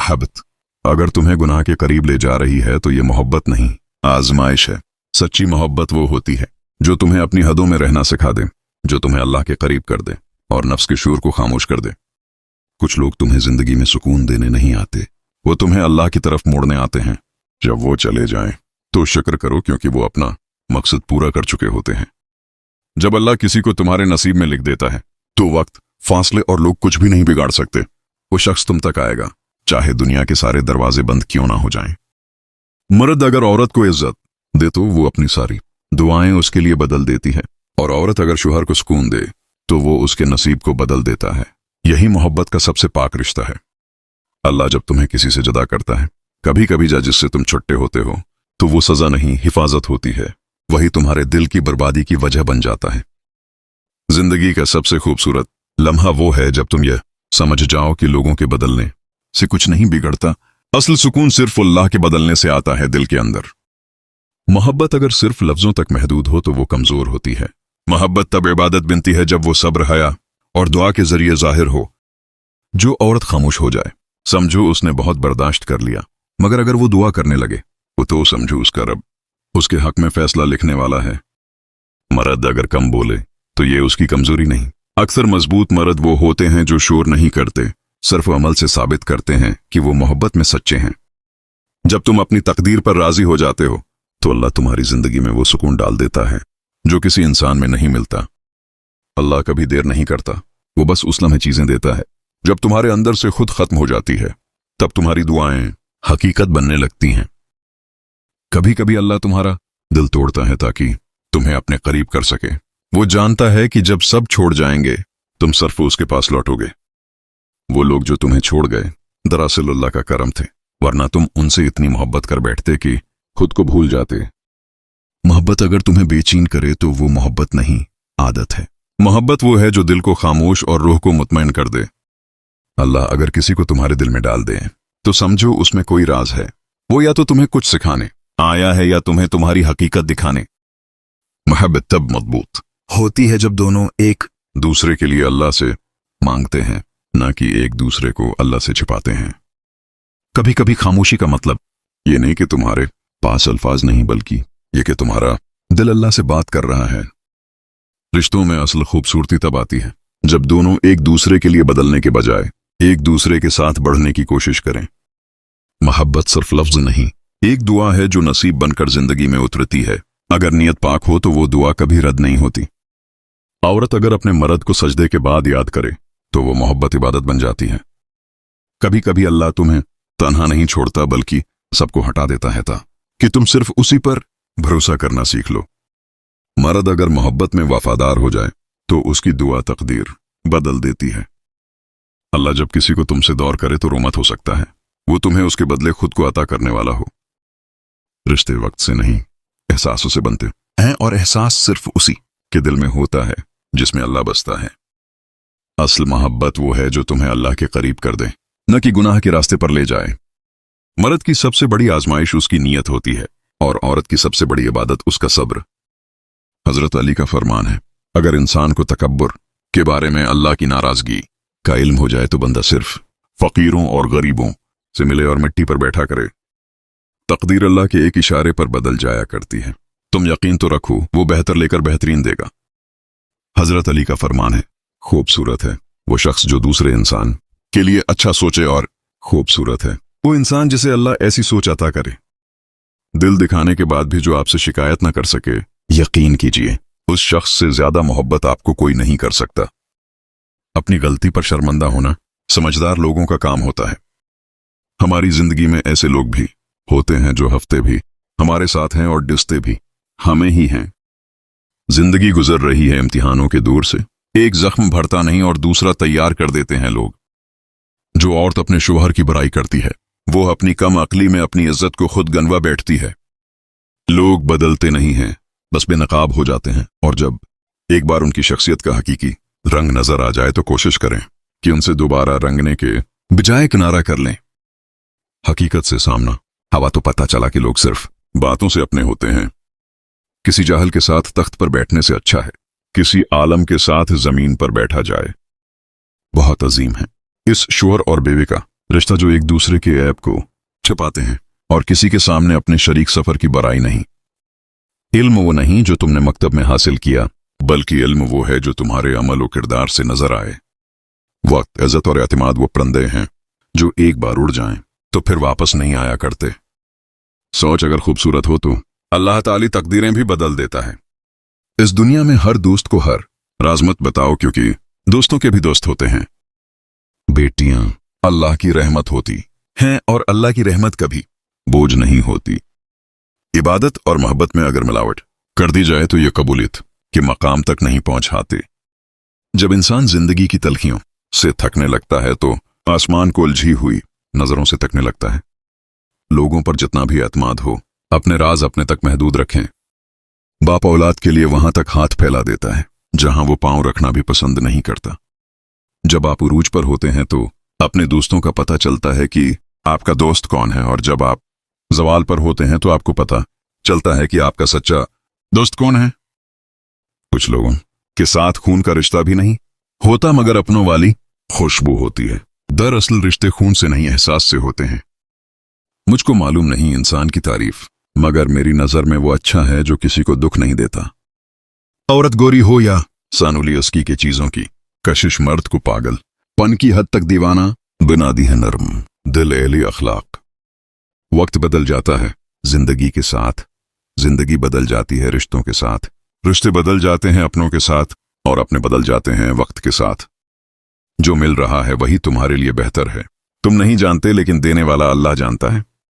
महब्बत अगर तुम्हें गुनाह के करीब ले जा रही है तो ये मोहब्बत नहीं, आजमाइश है। सच्ची मोहब्बत वो होती है जो तुम्हें अपनी हदों में रहना सिखा दे, जो तुम्हें अल्लाह के करीब कर दे और नफ्स के शोर को खामोश कर दे। कुछ लोग तुम्हें जिंदगी में सुकून देने नहीं आते, वो तुम्हें अल्लाह की तरफ मोड़ने आते हैं। जब वो चले जाएं तो शुक्र करो, क्योंकि वो अपना मकसद पूरा कर चुके होते हैं। जब अल्लाह किसी को तुम्हारे नसीब में लिख देता है तो वक्त, फासले और लोग कुछ भी नहीं बिगाड़ सकते। वो शख्स तुम तक आएगा, चाहे दुनिया के सारे दरवाजे बंद क्यों ना हो जाएं। मर्द अगर औरत को इज्जत दे तो वो अपनी सारी दुआएं उसके लिए बदल देती है, और औरत अगर शौहर को सुकून दे तो वो उसके नसीब को बदल देता है। यही मोहब्बत का सबसे पाक रिश्ता है। अल्लाह जब तुम्हें किसी से जुदा करता है, कभी कभी जिससे तुम छुट्टे होते हो, तो वो सजा नहीं, हिफाजत होती है। वही तुम्हारे दिल की बर्बादी की वजह बन जाता है। जिंदगी का सबसे खूबसूरत लम्हा वो है जब तुम यह समझ जाओ कि लोगों के बदलने से कुछ नहीं बिगड़ता, असल सुकून सिर्फ अल्लाह के बदलने से आता है दिल के अंदर। मोहब्बत अगर सिर्फ लफ्जों तक महदूद हो तो वो कमजोर होती है। मोहब्बत तब इबादत बनती है जब वो सब्र, हया और दुआ के जरिए जाहिर हो। जो औरत खामोश हो जाए, समझो उसने बहुत बर्दाश्त कर लिया, मगर अगर वो दुआ करने लगे तो समझो उसका रब उसके हक में फैसला लिखने वाला है। मर्द अगर कम बोले तो ये उसकी कमजोरी नहीं। अक्सर मजबूत मर्द वो होते हैं जो शोर नहीं करते, सिर्फ अमल से साबित करते हैं कि वो मोहब्बत में सच्चे हैं। जब तुम अपनी तकदीर पर राजी हो जाते हो तो अल्लाह तुम्हारी जिंदगी में वो सुकून डाल देता है जो किसी इंसान में नहीं मिलता। अल्लाह कभी देर नहीं करता, वो बस उस लम्हे चीजें देता है जब तुम्हारे अंदर से खुद खत्म हो जाती है, तब तुम्हारी दुआएं हकीकत बनने लगती हैं। कभी कभी अल्लाह तुम्हारा दिल तोड़ता है ताकि तुम्हें अपने करीब कर सके। वो जानता है कि जब सब छोड़ जाएंगे तुम सिर्फ उसके पास लौटोगे। वो लोग जो तुम्हें छोड़ गए दरअसल अल्लाह का करम थे, वरना तुम उनसे इतनी मोहब्बत कर बैठते कि खुद को भूल जाते। मोहब्बत अगर तुम्हें बेचैन करे तो वो मोहब्बत नहीं, आदत है। मोहब्बत वो है जो दिल को खामोश और रूह को मुतमईन कर दे। अल्लाह अगर किसी को तुम्हारे दिल में डाल दे तो समझो उसमें कोई राज है। वो या तो तुम्हें कुछ सिखाने आया है या तुम्हें तुम्हारी हकीकत दिखाने। मोहब्बत तब मजबूत होती है जब दोनों एक दूसरे के लिए अल्लाह से मांगते हैं, ना कि एक दूसरे को अल्लाह से छिपाते हैं। कभी कभी खामोशी का मतलब ये नहीं कि तुम्हारे पास अल्फाज नहीं, बल्कि ये कि तुम्हारा दिल अल्लाह से बात कर रहा है। रिश्तों में असल खूबसूरती तब आती है जब दोनों एक दूसरे के लिए बदलने के बजाय एक दूसरे के साथ बढ़ने की कोशिश करें। मोहब्बत सिर्फ लफ्ज नहीं, एक दुआ है जो नसीब बनकर जिंदगी में उतरती है। अगर नियत पाक हो तो वो दुआ कभी रद्द नहीं होती। औरत अगर अपने मर्द को सजदे के बाद याद करे तो वो मोहब्बत इबादत बन जाती है। कभी कभी अल्लाह तुम्हें तन्हा नहीं छोड़ता, बल्कि सबको हटा देता है ताकि तुम सिर्फ उसी पर भरोसा करना सीख लो। मर्द अगर मोहब्बत में वफादार हो जाए तो उसकी दुआ तकदीर बदल देती है। अल्लाह जब किसी को तुमसे दौर करे तो रोमत हो सकता है, वो तुम्हें उसके बदले खुद को अता करने वाला हो। रिश्ते वक्त से नहीं, एहसासों से बनते हैं, और एहसास सिर्फ उसी के दिल में होता है जिसमें अल्लाह बसता है। असल मोहब्बत वो है जो तुम्हें अल्लाह के करीब कर दे, न कि गुनाह के रास्ते पर ले जाए। मर्द की सबसे बड़ी आजमाइश उसकी नीयत होती है, और औरत की सबसे बड़ी इबादत उसका सब्र। हजरत अली का फरमान है, अगर इंसान को तकब्बुर के बारे में अल्लाह की नाराजगी का इल्म हो जाए तो बंदा सिर्फ फकीरों और गरीबों से मिले और मिट्टी पर बैठा करे। तकदीर अल्लाह के एक इशारे पर बदल जाया करती है। तुम यकीन तो रखो वो बेहतर लेकर बेहतरीन देगा। हजरत अली का फरमान है, खूबसूरत है वो शख्स जो दूसरे इंसान के लिए अच्छा सोचे, और खूबसूरत है वो इंसान जिसे अल्लाह ऐसी सोच अता करे। दिल दिखाने के बाद भी जो आपसे शिकायत ना कर सके, यकीन कीजिए उस शख्स से ज्यादा मोहब्बत आपको कोई नहीं कर सकता। अपनी गलती पर शर्मिंदा होना समझदार लोगों का काम होता है। हमारी जिंदगी में ऐसे लोग भी होते हैं जो हफ्ते भी हमारे साथ हैं और डिसते भी हमें ही हैं। जिंदगी गुजर रही है इम्तिहानों के दौर से, एक जख्म भरता नहीं और दूसरा तैयार कर देते हैं लोग। जो औरत अपने शौहर की बुराई करती है वो अपनी कम अक्ली में अपनी इज्जत को खुद गनवा बैठती है। लोग बदलते नहीं हैं, बस बेनकाब हो जाते हैं, और जब एक बार उनकी शख्सियत का हकीकी रंग नजर आ जाए तो कोशिश करें कि उनसे दोबारा रंगने के बजाय किनारा कर लें। हकीकत से सामना हवा तो पता चला कि लोग सिर्फ बातों से अपने होते हैं। किसी जाहिल के साथ तख्त पर बैठने से अच्छा है किसी आलम के साथ जमीन पर बैठा जाए। बहुत अजीम है इस शौहर और बीवी का रिश्ता जो एक दूसरे के ऐब को छिपाते हैं और किसी के सामने अपने शरीक सफर की बड़ाई नहीं। इल्म वो नहीं जो तुमने मकतब में हासिल किया, बल्कि इल्म वो है जो तुम्हारे अमल और किरदार से नजर आए। वक्त, इज्जत और एतमाद वो परंदे हैं जो एक बार उड़ जाएं तो फिर वापस नहीं आया करते। सोच अगर खूबसूरत हो तो अल्लाह ताली तकदीरें भी बदल देता है। इस दुनिया में हर दोस्त को हर राज मत बताओ, क्योंकि दोस्तों के भी दोस्त होते हैं। बेटियां अल्लाह की रहमत होती हैं और अल्लाह की रहमत कभी बोझ नहीं होती। इबादत और मोहब्बत में अगर मिलावट कर दी जाए तो ये कबूलियत के मकाम तक नहीं पहुंचाते। जब इंसान जिंदगी की तलखियों से थकने लगता है तो आसमान को उलझी हुई नजरों से तकने लगता है। लोगों पर जितना भी एतमाद हो, अपने राज अपने तक महदूद रखें। बाप औलाद के लिए वहां तक हाथ फैला देता है जहां वो पांव रखना भी पसंद नहीं करता। जब आप उरूज पर होते हैं तो अपने दोस्तों का पता चलता है कि आपका दोस्त कौन है, और जब आप जवाल पर होते हैं तो आपको पता चलता है कि आपका सच्चा दोस्त कौन है। कुछ लोगों के साथ खून का रिश्ता भी नहीं होता, मगर अपनों वाली खुशबू होती है। दरअसल रिश्ते खून से नहीं, एहसास से होते हैं। मुझको मालूम नहीं इंसान की तारीफ, मगर मेरी नजर में वो अच्छा है जो किसी को दुख नहीं देता। औरत गोरी हो या सानुली उसकी के चीजों की कशिश मर्द को पागल पन की हद तक दीवाना बना दी है नरम दिल एली अखलाक। वक्त बदल जाता है जिंदगी के साथ, जिंदगी बदल जाती है रिश्तों के साथ, रिश्ते बदल जाते हैं अपनों के साथ, और अपने बदल जाते हैं वक्त के साथ। जो मिल रहा है वही तुम्हारे लिए बेहतर है। तुम नहीं जानते, लेकिन देने वाला अल्लाह जानता है।